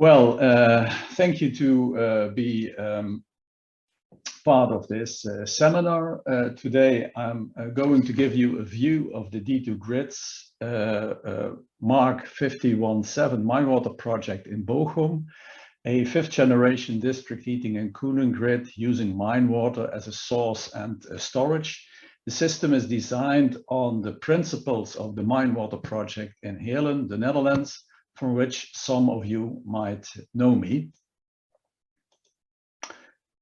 Well, thank you to be part of this seminar. Today, I'm going to give you a view of the D2 Grids Mark 517 mine water project in Bochum, a fifth generation district heating and cooling grid using mine water as a source and storage. The system is designed on the principles of the mine water project in Heerlen, the Netherlands, from which some of you might know me.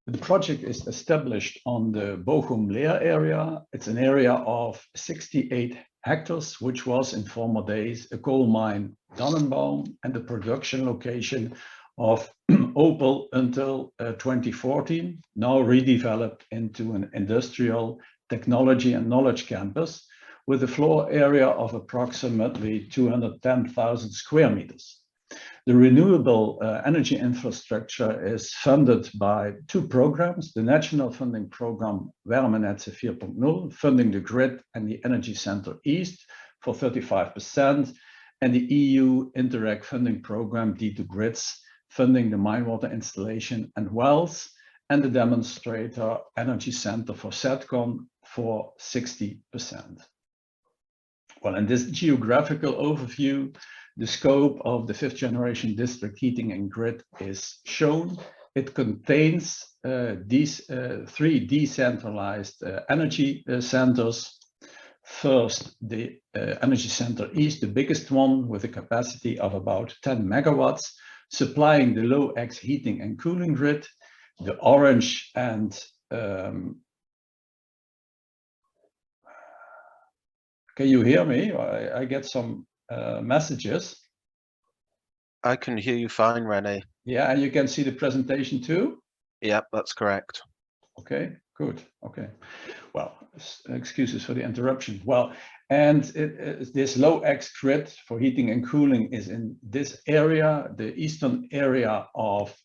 The project is established on the Bochum Leer area. It's an area of 68 hectares, which was in former days a coal mine, Dannenbaum, and the production location of Opel until 2014, now redeveloped into an industrial technology and knowledge campus with a floor area of approximately 210,000 square meters. The renewable energy infrastructure is funded by two programs: the National Funding Program Wärmenetze 4.0, funding the grid and the Energy Center East for 35%, and the EU Interreg funding program D2 Grids, funding the mine water installation and wells, and the demonstrator Energy Center for SETCON for 60%. Well, in this geographical overview, the scope of the fifth generation district heating and grid is shown. It contains these three decentralized energy centers. First, the Energy Center East, the biggest one, with a capacity of about 10 megawatts, supplying the low-X heating and cooling grid. The orange and can you hear me? I get some messages. I can hear you fine, Rene. Yeah, and you can see the presentation too? Yep, that's correct. Okay, good. Okay. Well, excuses for the interruption. Well, and this low-X grid for heating and cooling is in this area, the eastern area of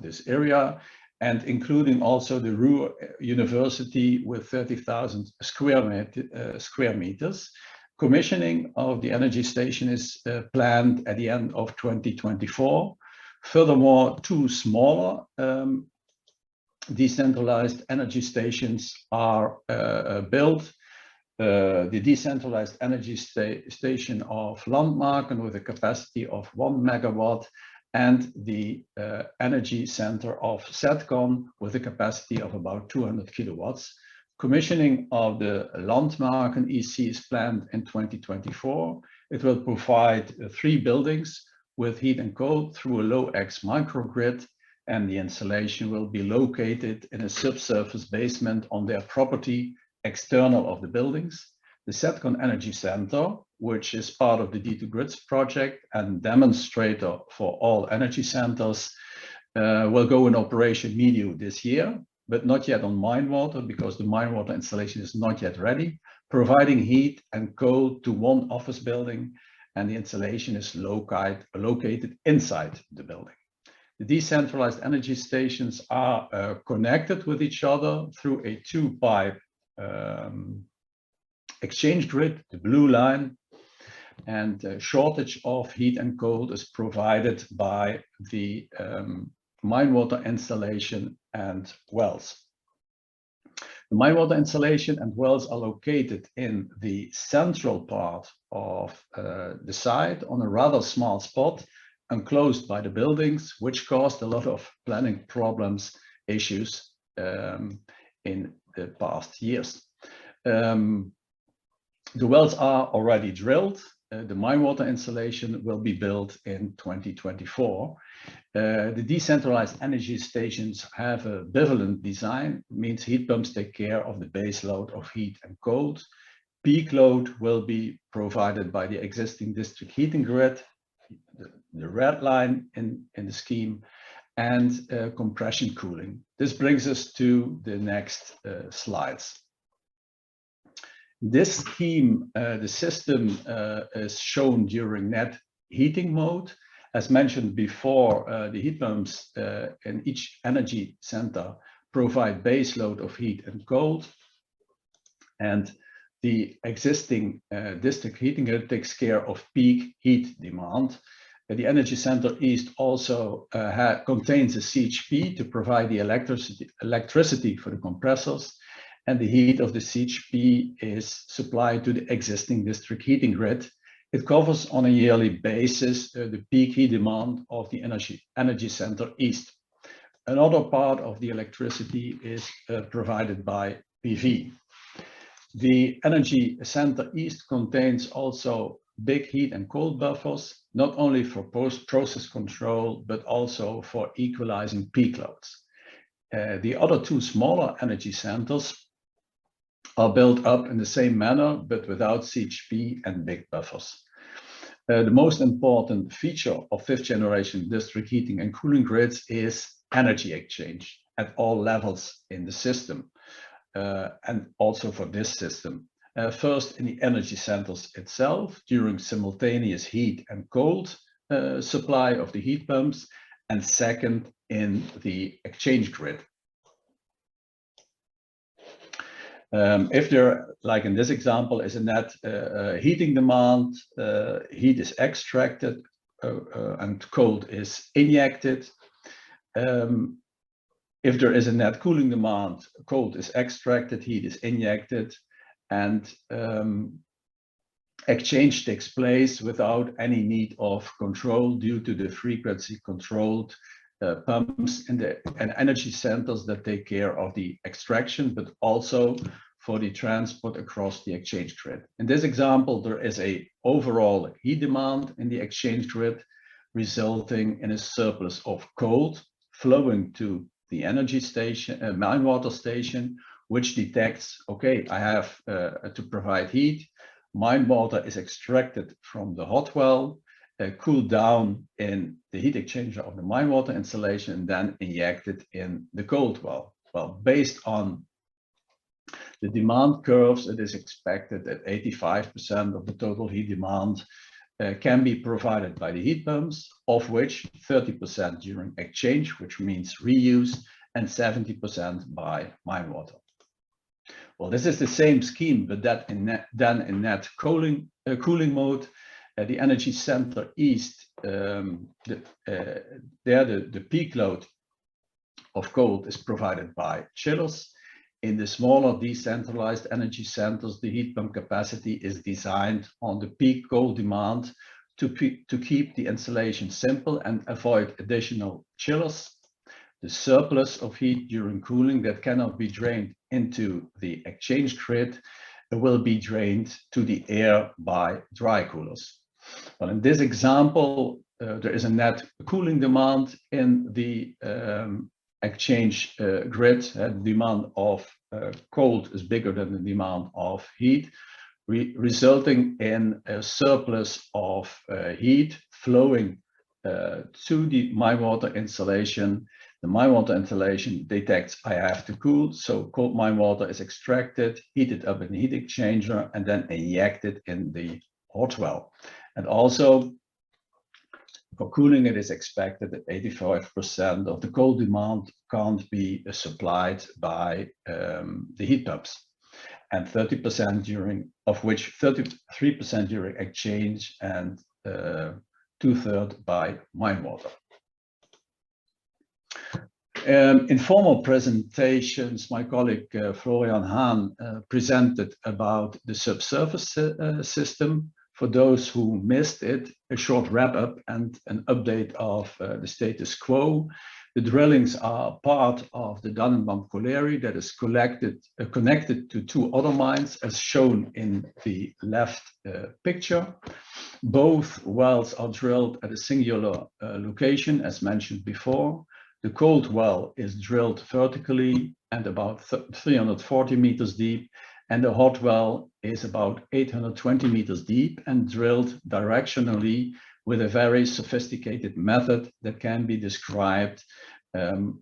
this area, and including also the Ruhr University with 30,000 square meters. Commissioning of the energy station is planned at the end of 2024. Furthermore, two smaller decentralized energy stations are built. The decentralized energy station of Landmarken with a capacity of 1 megawatt, and the energy center of SETCON with a capacity of about 200 kilowatts. Commissioning of the Landmarken EC is planned in 2024. It will provide 3 buildings with heat and cold through a low-X microgrid, and the installation will be located in a subsurface basement on their property, external of the buildings. The SETCON Energy Center, which is part of the D2 Grids project and demonstrator for all energy centers, will go in operation medio this year, but not yet on mine water because the mine water installation is not yet ready, providing heat and cold to one office building, and the installation is located inside the building. The decentralized energy stations are connected with each other through a 2-pipe exchange grid, the blue line, and shortage of heat and cold is provided by the mine water installation and wells. The mine water installation and wells are located in the central part of the site on a rather small spot, enclosed by the buildings, which caused a lot of planning problems, issues in the past years. The wells are already drilled. The mine water installation will be built in 2024. The decentralized energy stations have a bivalent design, means heat pumps take care of the base load of heat and cold. Peak load will be provided by the existing district heating grid, the red line in the scheme, and compression cooling. This brings us to the next slides. This scheme, the system is shown during net heating mode. As mentioned before, the heat pumps in each energy center provide base load of heat and cold. And the existing district heating grid takes care of peak heat demand. The Energy Center East also contains a CHP to provide the electricity for the compressors, and the heat of the CHP is supplied to the existing district heating grid. It covers on a yearly basis the peak heat demand of the Energy Center East. Another part of the electricity is provided by PV. The Energy Center East contains also big heat and cold buffers, not only for process control, but also for equalizing peak loads. The other two smaller energy centers are built up in the same manner, but without CHP and big buffers. The most important feature of fifth generation district heating and cooling grids is energy exchange at all levels in the system, and also for this system. First, in the energy centers itself, during simultaneous heat and cold supply of the heat pumps, and second, in the exchange grid. If there, like in this example, is a net heating demand, heat is extracted and cold is injected. If there is a net cooling demand, cold is extracted, heat is injected, and exchange takes place without any need of control due to the frequency controlled pumps in the energy centers that take care of the extraction, but also for the transport across the exchange grid. In this example, there is a overall heat demand in the exchange grid, resulting in a surplus of cold flowing to the energy station, mine water station, which detects, okay, I have to provide heat. Mine water is extracted from the hot well, cooled down in the heat exchanger of the mine water installation, and then injected in the cold well. Well, based on the demand curves, it is expected that 85% of the total heat demand can be provided by the heat pumps, of which 30% during exchange, which means reuse, and 70% by mine water. Well, this is the same scheme, but that then in net cooling mode. The Energy Center East, the peak load of cold is provided by chillers. In the smaller decentralized energy centers, the heat pump capacity is designed on the peak cold demand to keep the installation simple and avoid additional chillers. The surplus of heat during cooling that cannot be drained into the exchange grid will be drained to the air by dry coolers. Well, in this example, there is a net cooling demand in the exchange grid. The demand of cold is bigger than the demand of heat, resulting in a surplus of heat flowing to the mine water installation. The mine water installation detects I have to cool, so cold mine water is extracted, heated up in the heat exchanger, and then injected in the hot well. And also, for cooling, it is expected that 85% of the cold demand can't be supplied by the heat pumps, and 30% during, of which 33% during exchange, and 2/3 by mine water. In formal presentations, my colleague Florian Hahn presented about the subsurface system. For those who missed it, a short wrap-up and an update of the status quo. The drillings are part of the Dannenbaum colliery that is connected to two other mines, as shown in the left picture. Both wells are drilled at a singular location, as mentioned before. The cold well is drilled vertically and about 340 meters deep, and the hot well is about 820 meters deep and drilled directionally with a very sophisticated method that can be described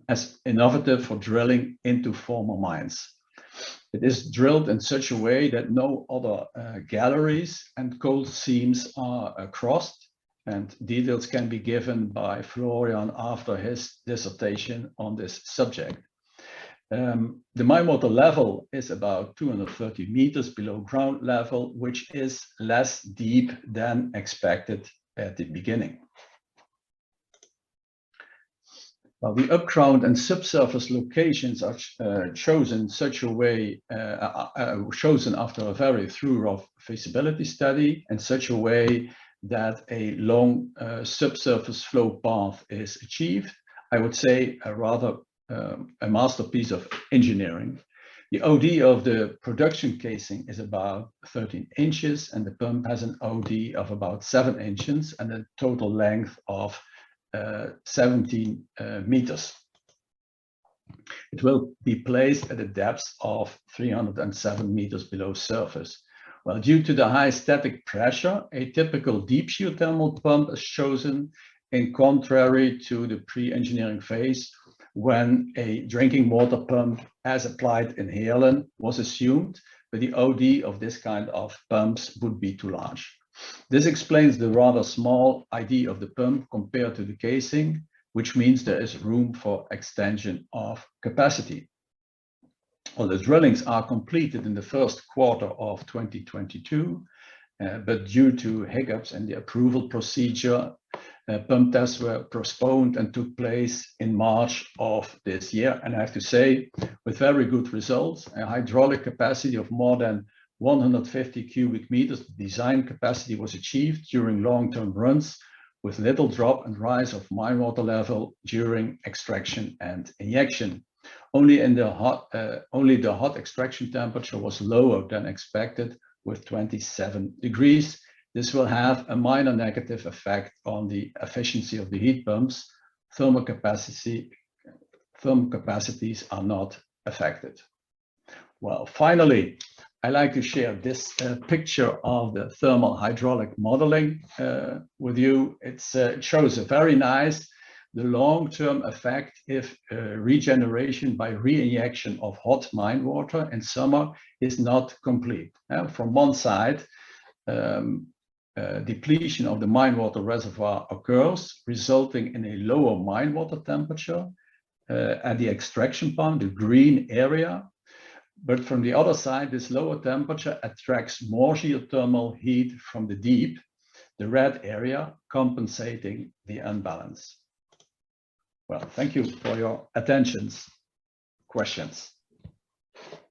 as innovative for drilling into former mines. It is drilled in such a way that no other galleries and cold seams are crossed, and details can be given by Florian after his dissertation on this subject. The mine water level is about 230 meters below ground level, which is less deep than expected at the beginning. Well, the upground and subsurface locations are chosen such a way, chosen after a very thorough feasibility study in such a way that a long subsurface flow path is achieved. I would say a masterpiece of engineering. The OD of the production casing is about 13 inches and the pump has an OD of about 7 inches and a total length of 17 meters. It will be placed at a depth of 307 meters below surface. Well, due to the high static pressure, a typical deep geothermal pump is chosen, in contrary to the pre-engineering phase, when a drinking water pump as applied in Heerlen was assumed, but the OD of this kind of pumps would be too large. This explains the rather small ID of the pump compared to the casing, which means there is room for extension of capacity. Well, the drillings are completed in the first quarter of 2022, but due to hiccups in the approval procedure, pump tests were postponed and took place in March of this year. And I have to say, with very good results, a hydraulic capacity of more than 150 cubic meters design capacity was achieved during long-term runs with little drop and rise of mine water level during extraction and injection. Only the hot extraction temperature was lower than expected with 27 degrees. This will have a minor negative effect on the efficiency of the heat pumps. Thermal capacities are not affected. Well, finally, I like to share this picture of the thermal hydraulic modeling with you. It shows a very nice, the long-term effect if regeneration by re-injection of hot mine water in summer is not complete. From one side, depletion of the mine water reservoir occurs, resulting in a lower mine water temperature at the extraction pond, the green area. But from the other side, this lower temperature attracts more geothermal heat from the deep, the red area, compensating the unbalance. Well, thank you for your attention. Questions?